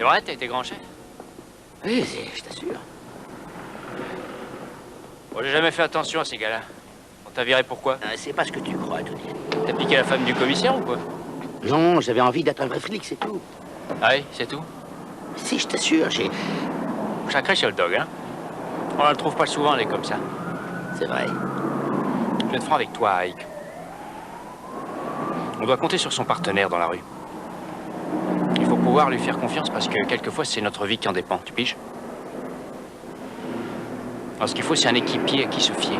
vrai, t'as été grand chef? Oui, je t'assure. Bon, j'ai jamais fait attention à ces gars-là. On t'a viré pourquoi? C'est pas ce que tu crois, Tony. T'as piqué la femme du commissaire ou quoi? Non, j'avais envie d'être un vrai flic, c'est tout. Ah oui, c'est tout? Si, je t'assure, j'ai... Sacré chez le dog, hein? On ne le trouve pas souvent, les comme ça. C'est vrai. Je vais être franc avec toi, Ike. On doit compter sur son partenaire dans la rue. Il faut pouvoir lui faire confiance parce que quelquefois, c'est notre vie qui en dépend. Tu piges? Alors, ce qu'il faut, c'est un équipier à qui se fier.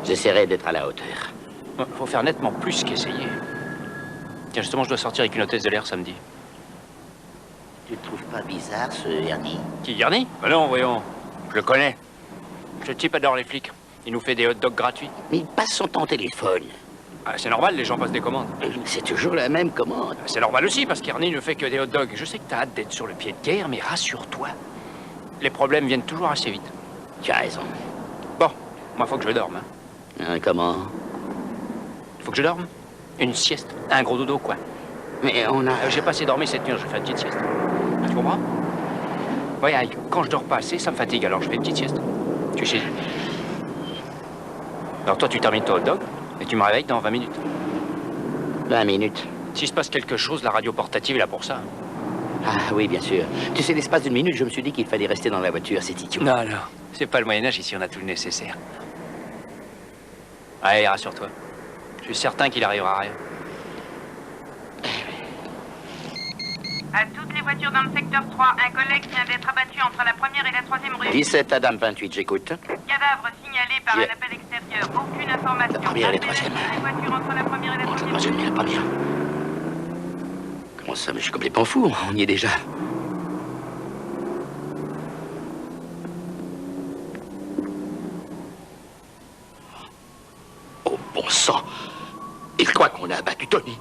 J'essaierai d'être à la hauteur. Il faut faire nettement plus qu'essayer. Tiens, justement, je dois sortir avec une hôtesse de l'air samedi. Tu ne trouves pas bizarre, ce Ernie? Qui, Yarny? Ben non, voyons. Je le connais. Ce type adore les flics. Il nous fait des hot dogs gratuits. Mais il passe son temps au téléphone. Ah, c'est normal, les gens passent des commandes. C'est toujours la même commande. C'est normal aussi, parce qu'Ernie ne fait que des hot dogs. Je sais que t'as hâte d'être sur le pied de guerre, mais rassure-toi. Les problèmes viennent toujours assez vite. Tu as raison. Bon, moi, faut que je dorme. Comment? Faut que je dorme? Une sieste. Un gros dodo, quoi. Mais on a... J'ai pas assez dormi cette nuit, je vais faire une petite sieste. Tu comprends? Oui, Ike, quand je dors pas assez, ça me fatigue, alors je fais une petite sieste. Tu sais. Alors toi, tu termines ton hot dog, et tu me réveilles dans 20 minutes. 20 minutes. S'il se passe quelque chose, la radio portative est là pour ça. Ah oui, bien sûr. Tu sais, l'espace d'une minute, je me suis dit qu'il fallait rester dans la voiture, c'est idiot. Non, non. C'est pas le Moyen-Âge, ici, on a tout le nécessaire. Allez, rassure-toi. Je suis certain qu'il arrivera à rien. À toutes les voitures dans le secteur 3, un collègue vient d'être abattu entre la première et la troisième rue. 17 Adam 28, j'écoute. Cadavre signalé par un appel extérieur. Aucune information. La première et la troisième. Les voitures entre la première et la Oh, la troisième troisième, rue. mais la première. Comment ça, mais je suis complètement fou, on y est déjà. Oh, bon sang. Il croit qu'on a abattu Tony.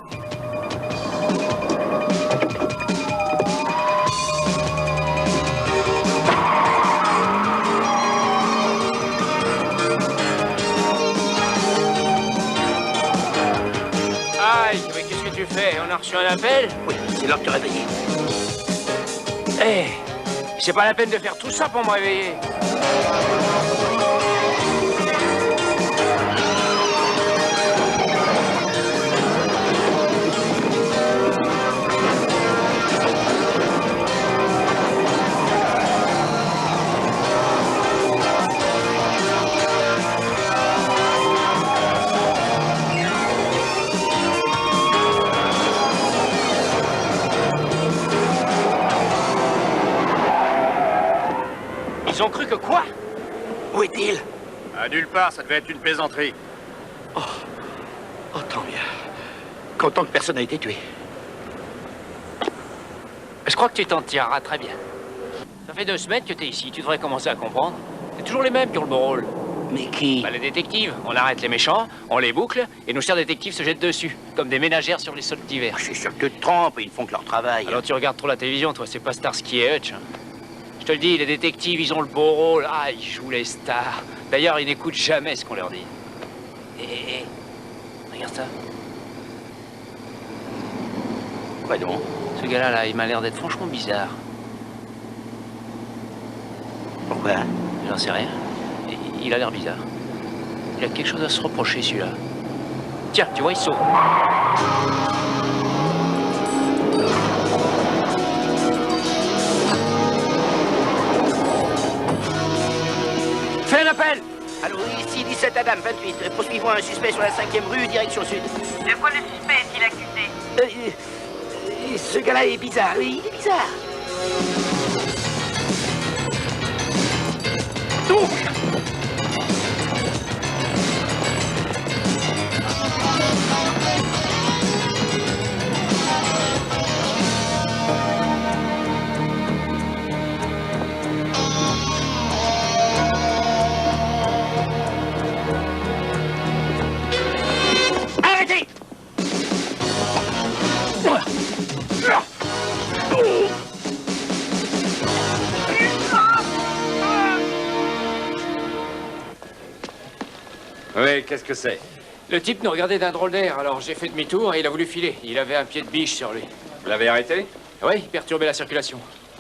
Aïe, mais qu'est-ce que tu fais? On a reçu un appel? Oui, c'est l'heure de te réveiller. Eh, c'est pas la peine de faire tout ça pour me réveiller. Ils ont cru que quoi? Où est-il? À nulle part, ça devait être une plaisanterie. Oh, tant mieux. Content que personne n'a été tué. Je crois que tu t'en tireras très bien. Ça fait 2 semaines que t'es ici, tu devrais commencer à comprendre. C'est toujours les mêmes qui ont le beau rôle. Mais qui? Bah, les détectives. On arrête les méchants, on les boucle, et nos chers détectives se jettent dessus, comme des ménagères sur les sols d'hiver. Je suis sûr que tu te trompes, ils font que leur travail. Alors tu regardes trop la télévision, toi, c'est pas Starsky et Hutch. Hein. Je te le dis, les détectives, ils ont le beau rôle. Ah, ils jouent les stars. D'ailleurs, ils n'écoutent jamais ce qu'on leur dit. Hé, regarde ça. Quoi donc? Ce gars-là, là, il m'a l'air d'être franchement bizarre. Pourquoi? J'en sais rien. Il a l'air bizarre. Il a quelque chose à se reprocher, celui-là. Tiens, tu vois, il saute. Fais un appel! Allô, ici 17 Adam 28. Poursuivons un suspect sur la 5e rue, direction sud. De quoi le suspect est-il accusé? Ce gars-là est bizarre, oui, il est bizarre. Arrêtez! Oui, qu'est-ce que c'est? Le type nous regardait d'un drôle d'air, alors j'ai fait demi-tour et il a voulu filer. Il avait un pied de biche sur lui. Vous l'avez arrêté? Oui, il perturbait la circulation.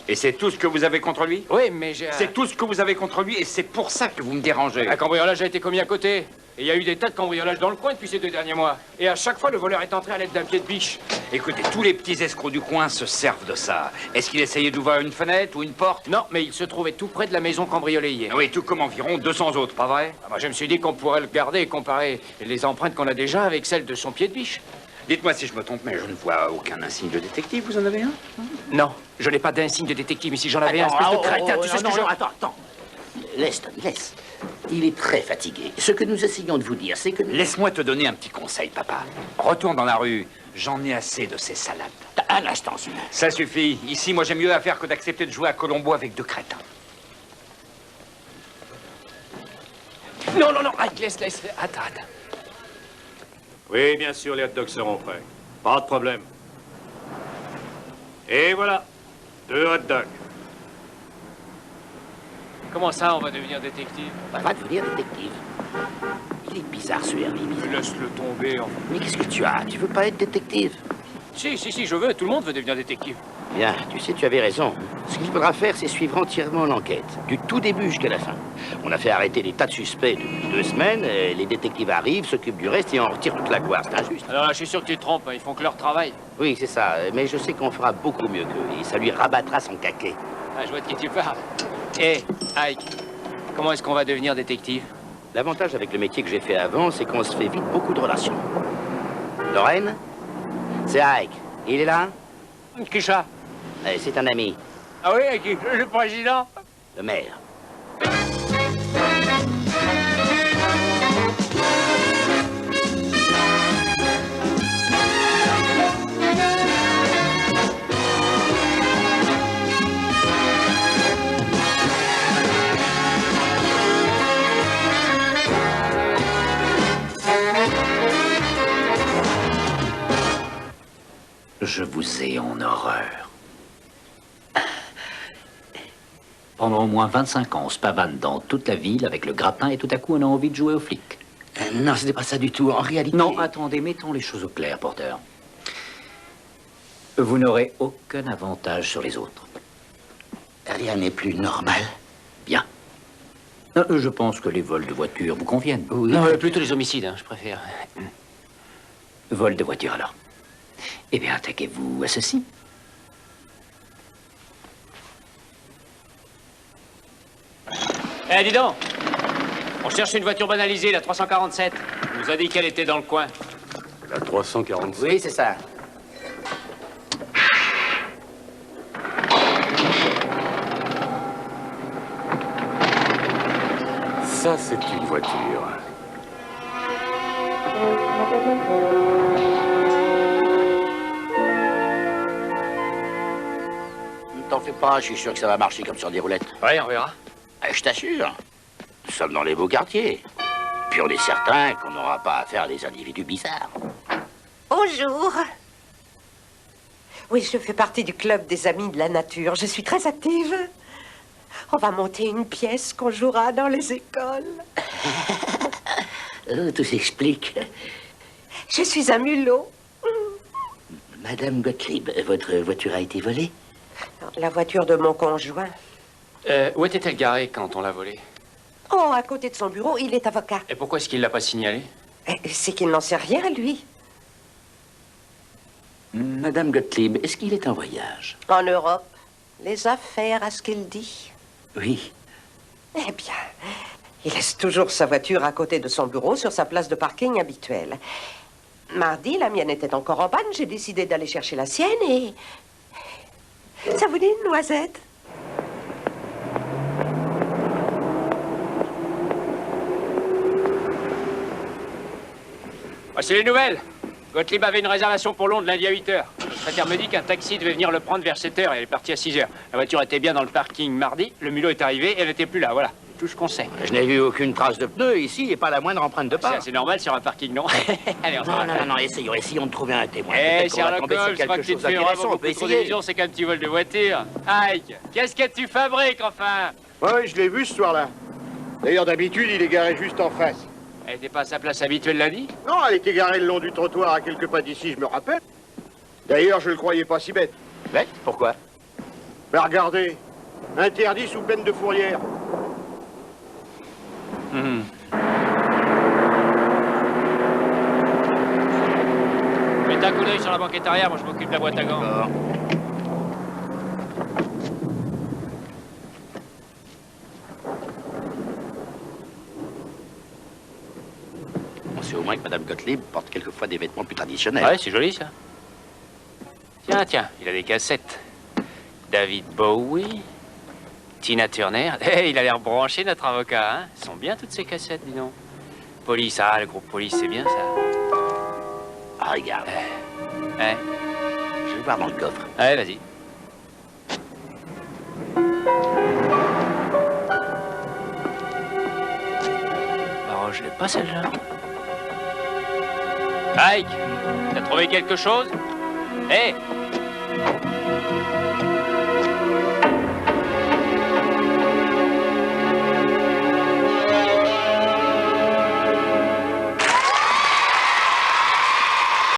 Et c'est tout ce que vous avez contre lui? Oui, mais j'ai... C'est tout ce que vous avez contre lui et c'est pour ça que vous me dérangez. Un cambriolage a été commis à côté. Et il y a eu des tas de cambriolages dans le coin depuis ces 2 derniers mois. Et à chaque fois, le voleur est entré à l'aide d'un pied de biche. Écoutez, tous les petits escrocs du coin se servent de ça. Est-ce qu'il essayait d'ouvrir une fenêtre ou une porte? Non, mais il se trouvait tout près de la maison cambriolée hier. Oui, tout comme environ 200 autres, pas vrai? Moi, je me suis dit qu'on pourrait le garder et comparer les empreintes qu'on a déjà avec celles de son pied de biche. Dites-moi si je me trompe, mais je ne vois aucun insigne de détective. Vous en avez un? Non, je n'ai pas d'insigne de détective, mais si j'en avais un, espèce de crétin, tu sais ce que je... Attends. Laisse, Tony, laisse. Il est très fatigué. Ce que nous essayons de vous dire, c'est que... Laisse-moi te donner un petit conseil, papa. Retourne dans la rue. J'en ai assez de ces salades. Un instant, celui-là. Ça suffit. Ici, moi, j'ai mieux à faire que d'accepter de jouer à Colombo avec 2 crétins. Non, Ike, laisse. Attends. Oui, bien sûr, les hot dogs seront prêts. Pas de problème. Et voilà, 2 hot dogs. Comment ça, on va devenir détective? On va devenir détective. Il est bizarre, ce Hervé, bizarre. Laisse-le tomber, enfin. Mais qu'est-ce que tu as? Tu veux pas être détective? Si, je veux. Tout le monde veut devenir détective. Bien, tu sais, tu avais raison. Ce qu'il faudra faire, c'est suivre entièrement l'enquête, du tout début jusqu'à la fin. On a fait arrêter des tas de suspects depuis 2 semaines, et les détectives arrivent, s'occupent du reste et en retirent toute la gloire. C'est injuste. Alors là, je suis sûr que tu te trompes, hein. Ils font que leur travail. Oui, c'est ça, mais je sais qu'on fera beaucoup mieux qu'eux, et ça lui rabattra son caquet. Ah, je vois de qui tu parles. Hé, Ike, comment est-ce qu'on va devenir détective? L'avantage avec le métier que j'ai fait avant, c'est qu'on se fait vite beaucoup de relations. Lorraine? C'est Ike. Il est là? Qui ça? C'est un ami. Ah oui, qui? Le président? Le maire. Je vous ai en horreur. Pendant au moins 25 ans, on se pavane dans toute la ville avec le grappin et tout à coup on a envie de jouer aux flics. Non, ce n'est pas ça du tout. En réalité... Non, attendez, mettons les choses au clair, Porter. Vous n'aurez aucun avantage sur les autres. Rien n'est plus normal. Bien. Je pense que les vols de voitures vous conviennent. Oui. Non, plutôt les homicides, hein, je préfère. Vol de voiture, alors. Eh bien, attaquez-vous à ceci. Eh, dis donc! On cherche une voiture banalisée, la 347. On nous a dit qu'elle était dans le coin. La 347. Oui, c'est ça. Ça, c'est une voiture. Ne t'en fais pas, je suis sûr que ça va marcher comme sur des roulettes. Ouais, on verra. Je t'assure. Nous sommes dans les beaux quartiers. Puis on est certain qu'on n'aura pas affaire à des individus bizarres. Bonjour. Oui, je fais partie du club des amis de la nature. Je suis très active. On va monter une pièce qu'on jouera dans les écoles. Tout s'explique. Je suis un mulot. Madame Gottlieb, votre voiture a été volée? La voiture de mon conjoint. Où était-elle garée quand on l'a volée? Oh, à côté de son bureau, il est avocat. Et pourquoi est-ce qu'il l'a pas signalé? C'est qu'il n'en sait rien, lui. Madame Gottlieb, est-ce qu'il est en voyage? En Europe. Les affaires, à ce qu'il dit. Oui. Eh bien, il laisse toujours sa voiture à côté de son bureau sur sa place de parking habituelle. Mardi, la mienne était encore en panne. J'ai décidé d'aller chercher la sienne et... Ça vous dit une noisette? Voici les nouvelles. Gottlieb avait une réservation pour Londres lundi à 8h. Le secrétaire me dit qu'un taxi devait venir le prendre vers 7h et elle est partie à 6h. La voiture était bien dans le parking mardi, le mulot est arrivé et elle n'était plus là, voilà. Tout ce qu'on sait. Je n'ai vu aucune trace de pneu ici et pas la moindre empreinte de pas. C'est assez normal sur un parking, non? Allez, on s'en va. Non, essayons de trouver un témoin. Eh, Peut-être qu'on va Sherlock tomber sur Holmes, je crois quelque que tu te chose fais vraiment d'intéressant, on beaucoup peut trop essayer. d'illusions, c'est qu'un petit vol de voiture. Ike, qu'est-ce que tu fabriques, enfin? Oui, je l'ai vu ce soir-là. D'ailleurs, d'habitude, il est garé juste en face. Elle était pas à sa place habituelle lundi? Non, elle était garée le long du trottoir à quelques pas d'ici, je me rappelle. D'ailleurs, je le croyais pas si bête. Bête? Pourquoi? Ben regardez. Interdit sous peine de fourrière. Mets un coup d'œil sur la banquette arrière, moi je m'occupe de la boîte à gants. D'accord. On sait au moins que Madame Gottlieb porte quelquefois des vêtements plus traditionnels. Ouais, c'est joli ça. Tiens, tiens, il a des cassettes. David Bowie, Tina Turner. Eh, il a l'air branché notre avocat, hein. Elles sont bien toutes ces cassettes, dis donc. Police, ah, le groupe Police, c'est bien ça. Ah, regarde. Ouais, Je vais voir dans le coffre. ouais, vas-y. Oh, je l'ai pas celle-là. Ike, t'as trouvé quelque chose? Hé!